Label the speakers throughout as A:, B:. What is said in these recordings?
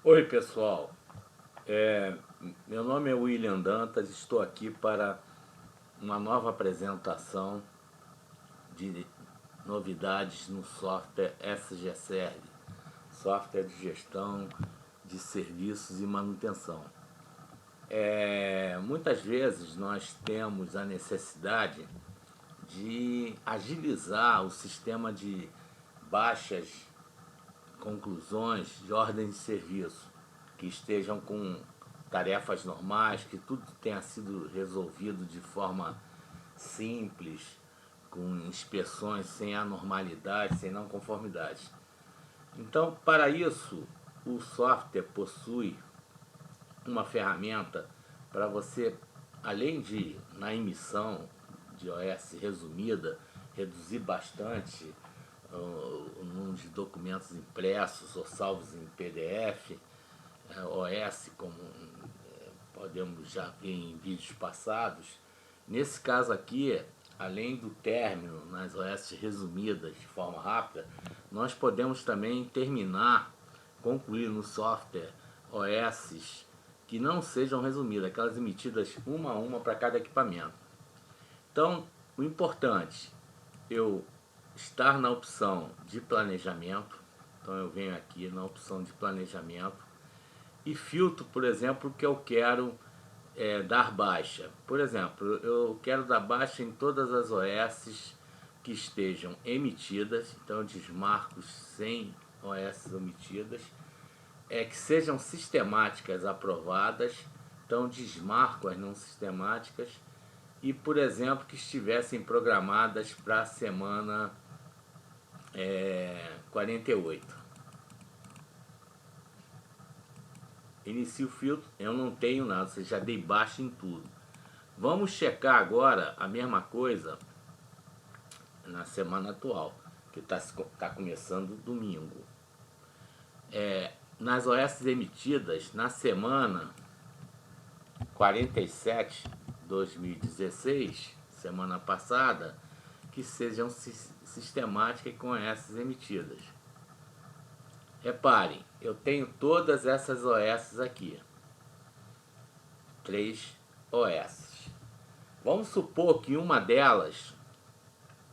A: Oi pessoal, meu nome é William Dantas, estou aqui para uma nova apresentação de novidades no software SGServe, software de gestão de serviços e manutenção. Muitas vezes nós temos a necessidade de agilizar o sistema de baixas conclusões de ordem de serviço, que estejam com tarefas normais, que tudo tenha sido resolvido de forma simples, com inspeções sem anormalidade, sem não conformidade. Então, para isso, o software possui uma ferramenta para você, além de, na emissão de OS resumida, reduzir bastante o número de documentos impressos ou salvos em PDF, OS, como podemos já ver em vídeos passados. Nesse caso aqui, além do término nas OS resumidas de forma rápida, nós podemos também concluir no software OS que não sejam resumidas, aquelas emitidas uma a uma para cada equipamento. Então, o importante, eu estar na opção de planejamento, então eu venho aqui na opção de planejamento e filtro, por exemplo, que eu quero dar baixa. Por exemplo, eu quero dar baixa em todas as OS que estejam emitidas, então eu desmarco sem OS omitidas, que sejam sistemáticas aprovadas, então desmarco as não sistemáticas, e por exemplo que estivessem programadas para a semana 48. Inicio o filtro, eu não tenho nada, você já dei baixa em tudo. Vamos checar agora a mesma coisa na semana atual, que está começando domingo. Nas OS emitidas na semana 47, 2016, semana passada, que sejam sistemáticas e com OS emitidas. Reparem, eu tenho todas essas OS aqui. 3 OS. Vamos supor que uma delas,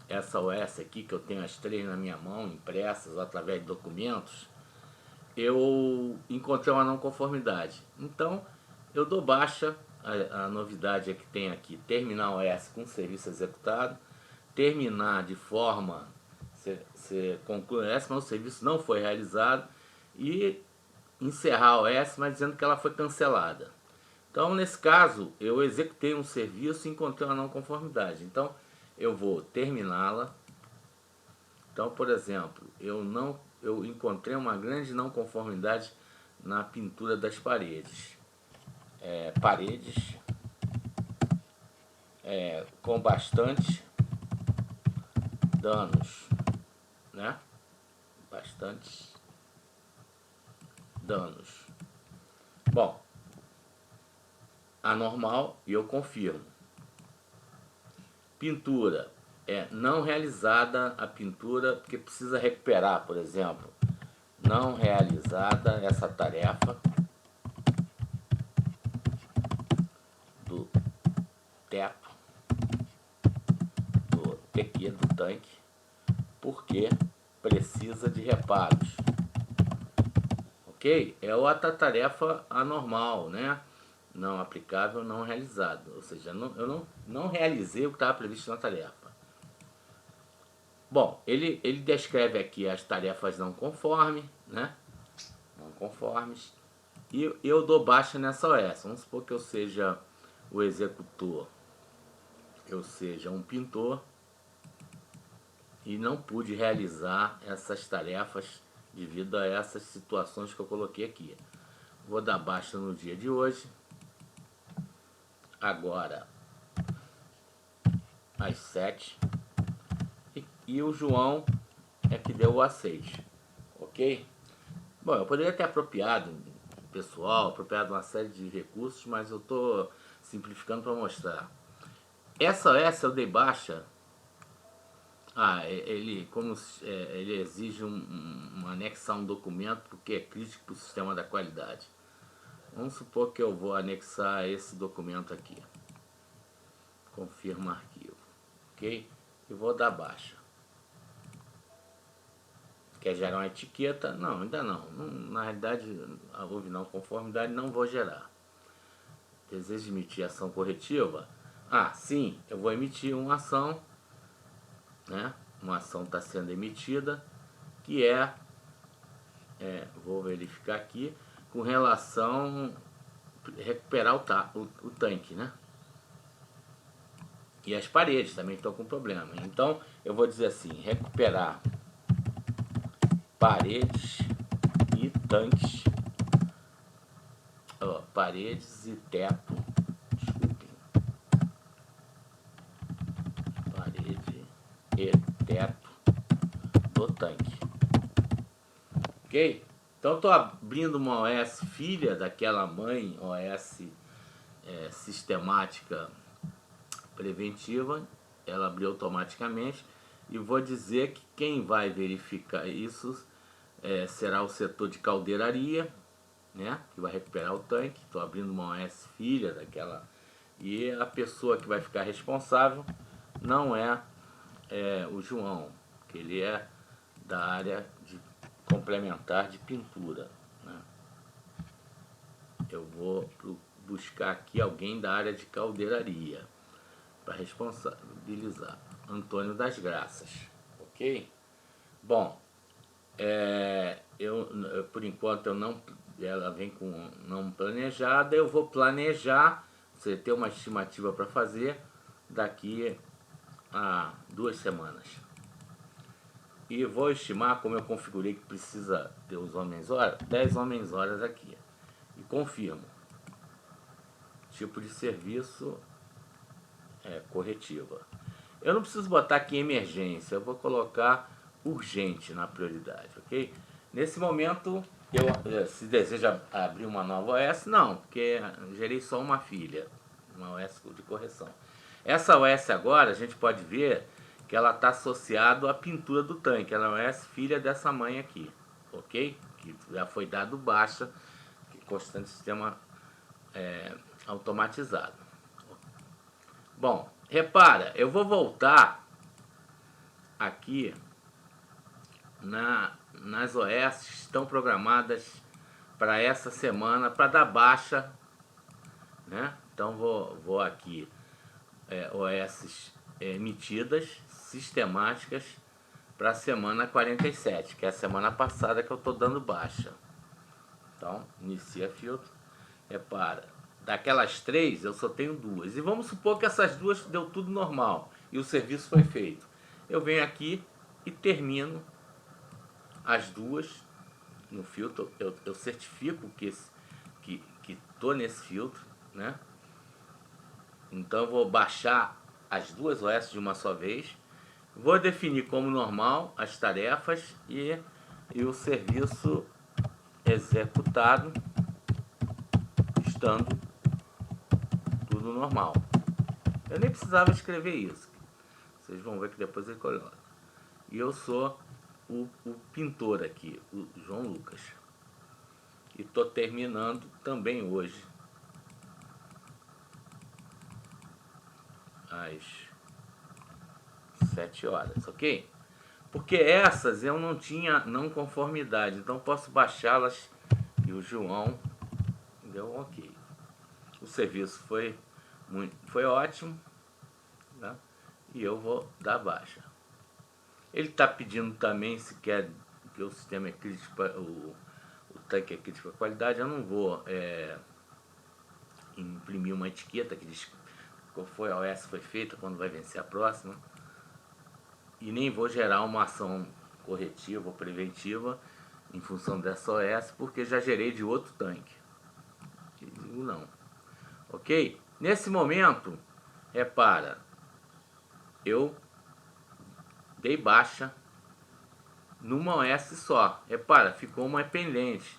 A: essa OS aqui, que eu tenho as 3 na minha mão, impressas ou através de documentos, eu encontrei uma não conformidade. Então, eu dou baixa, a novidade é que tem aqui, terminar OS com serviço executado, terminar de forma, você conclui OS, mas o serviço não foi realizado, e encerrar a OS, mas dizendo que ela foi cancelada. Então, nesse caso, eu executei um serviço e encontrei uma não conformidade. Então, eu vou terminá-la. Então, por exemplo, eu encontrei uma grande não conformidade na pintura das paredes. Paredes com bastante danos, né? Bastantes danos. Bom, anormal, e eu confirmo. Pintura não realizada, a pintura porque precisa recuperar, por exemplo, não realizada essa tarefa do teto do TQ do tanque, porque precisa de reparos. Ok? É outra tarefa anormal, né? Não aplicável, não realizado. Ou seja, eu não realizei o que estava previsto na tarefa. Bom, ele descreve aqui as tarefas não conformes, né? Não conformes. E eu dou baixa nessa OS. Vamos supor que eu seja o executor, eu seja um pintor, e não pude realizar essas tarefas devido a essas situações que eu coloquei aqui. Vou dar baixa no dia de hoje. Agora, às 7. E o João é que deu o aceite. Ok? Bom, eu poderia ter apropriado pessoal, apropriado uma série de recursos, mas eu estou simplificando para mostrar. Essa OS eu dei baixa Ele exige anexar um documento porque é crítico para o sistema da qualidade. Vamos supor que eu vou anexar esse documento aqui. Confirma arquivo. Ok? E vou dar baixa. Quer gerar uma etiqueta? Não, ainda não. Na realidade, houve não conformidade, não vou gerar. Desejo emitir ação corretiva? Sim, eu vou emitir uma ação, né? Uma ação está sendo emitida, que vou verificar aqui, com relação a recuperar o tanque, né? E as paredes também estão com problema. Então, eu vou dizer assim, recuperar paredes e tanques, paredes e teto, desculpem, parede e teto do tanque, ok? Então estou abrindo uma OS filha daquela mãe OS sistemática preventiva, ela abriu automaticamente, e vou dizer que quem vai verificar isso será o setor de caldeiraria, né, que vai recuperar o tanque. Estou abrindo uma OS filha daquela, e a pessoa que vai ficar responsável não é o João, que ele é da área de complementar de pintura, né? Eu vou buscar aqui alguém da área de caldeiraria para responsabilizar. Antônio das Graças, ok? Bom, por enquanto ela vem com não planejada. Eu vou planejar, você ter uma estimativa para fazer daqui a 2 semanas. E vou estimar, como eu configurei que precisa ter os homens-horas, 10 homens-horas aqui. E confirmo. Tipo de serviço corretiva. Eu não preciso botar aqui emergência, eu vou colocar urgente na prioridade, ok? Nesse momento, se deseja abrir uma nova OS, não, porque gerei só uma filha, uma OS de correção. Essa OS agora, a gente pode ver que ela está associada à pintura do tanque, ela é OS filha dessa mãe aqui, ok? Que já foi dado baixa, constante sistema automatizado. Bom, repara, eu vou voltar aqui nas OS que estão programadas para essa semana para dar baixa, né? Então vou aqui, OS emitidas, sistemáticas para a semana 47, que é a semana passada que eu estou dando baixa. Então, inicia filtro, repara, daquelas 3 eu só tenho 2, e vamos supor que essas 2 deu tudo normal e o serviço foi feito. Eu venho aqui e termino as 2 no filtro, eu certifico que estou nesse filtro, né? Então eu vou baixar as 2 OS de uma só vez, vou definir como normal as tarefas e o serviço executado estando tudo normal. Eu nem precisava escrever isso, vocês vão ver que depois ele coloca. E eu sou o pintor aqui, o João Lucas. E estou terminando também hoje às 7 horas, ok? Porque essas eu não tinha não conformidade, então posso baixá-las e o João deu ok. O serviço foi ótimo, né? E eu vou dar baixa. Ele está pedindo também se quer que o sistema é crítico, o tanque é crítico para qualidade. Eu não vou imprimir uma etiqueta que diz qual foi a OS foi feita, quando vai vencer a próxima. E nem vou gerar uma ação corretiva ou preventiva em função dessa OS, porque já gerei de outro tanque. E digo não. Ok? Nesse momento, repara, eu dei baixa numa OS só. Repara, ficou uma pendente.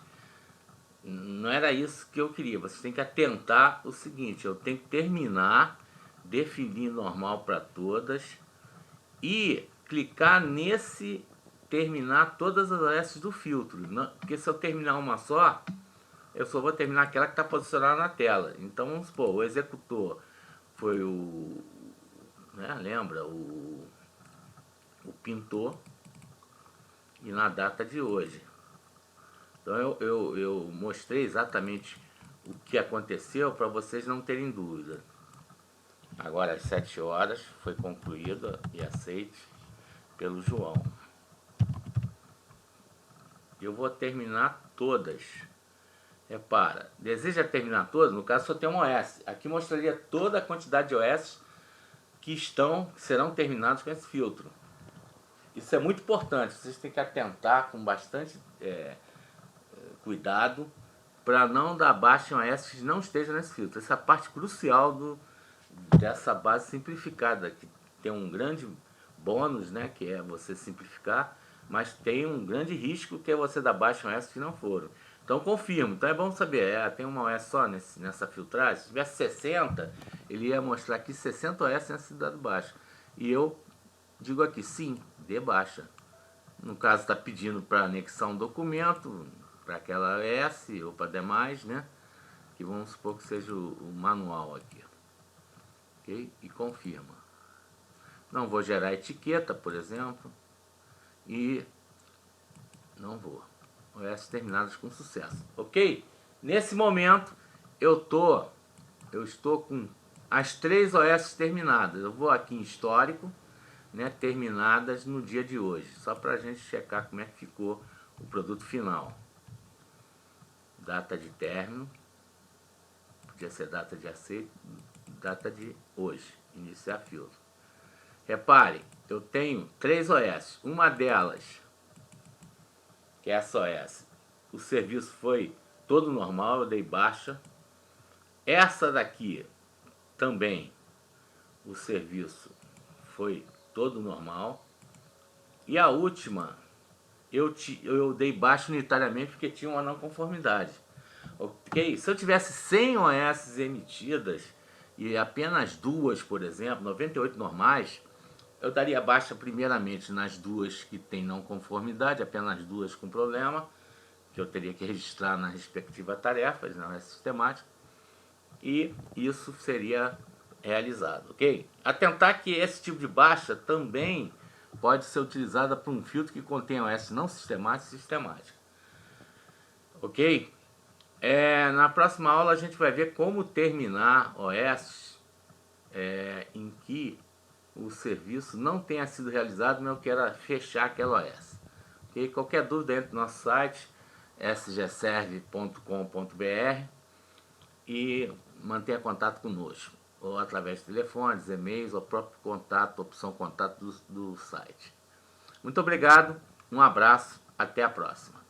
A: Não era isso que eu queria. Você tem que atentar o seguinte: eu tenho que terminar, definir normal para todas e clicar nesse terminar todas as OS do filtro, porque se eu terminar uma só, eu só vou terminar aquela que está posicionada na tela. Então vamos supor, o executor foi o, né, lembra, o pintor, e na data de hoje. Então eu mostrei exatamente o que aconteceu para vocês não terem dúvida. Agora às 7 horas foi concluída e aceite pelo João. Eu vou terminar todas. Repara, deseja terminar todas? No caso só tem um OS. Aqui mostraria toda a quantidade de OS que serão terminados com esse filtro. Isso é muito importante, vocês têm que atentar com bastante cuidado para não dar baixa em OS que não esteja nesse filtro. Essa é a parte crucial dessa base simplificada, que tem um grande bônus, né, que é você simplificar, mas tem um grande risco que é você dar baixa em OS que não foram. Então confirmo, então é bom saber, tem uma OS só nessa filtragem. Se tivesse 60, ele ia mostrar aqui 60 OS nessa cidade baixa. E eu digo aqui, sim, dê baixa. No caso está pedindo para anexar um documento para aquela OS ou para demais, né? Que vamos supor que seja o manual aqui. Ok? E confirma. Não vou gerar etiqueta, por exemplo. E não vou. OS terminadas com sucesso. Ok? Nesse momento eu estou com as 3 OS terminadas. Eu vou aqui em histórico, né, terminadas no dia de hoje, só para a gente checar como é que ficou o produto final. Data de término, podia ser data de aceito, data de hoje, iniciar filtro. Repare, eu tenho 3 OS, uma delas, que é essa OS, o serviço foi todo normal, eu dei baixa. Essa daqui também, o serviço foi todo normal. E a última, eu dei baixa unitariamente porque tinha uma não conformidade. Ok? Se eu tivesse 100 OS emitidas e apenas 2, por exemplo, 98 normais, eu daria baixa primeiramente nas 2 que tem não conformidade, apenas 2 com problema, que eu teria que registrar na respectiva tarefa, não é sistemática, e isso seria realizado, ok? Atentar que esse tipo de baixa também pode ser utilizada para um filtro que contém OS não sistemático e sistemático, ok? Na próxima aula a gente vai ver como terminar OS em que o serviço não tenha sido realizado, mas eu quero fechar aquela OS. Okay? Qualquer dúvida, entre no nosso site sgserve.com.br e mantenha contato conosco, ou através de telefones, e-mails, ou próprio contato, opção contato do site. Muito obrigado, um abraço, até a próxima.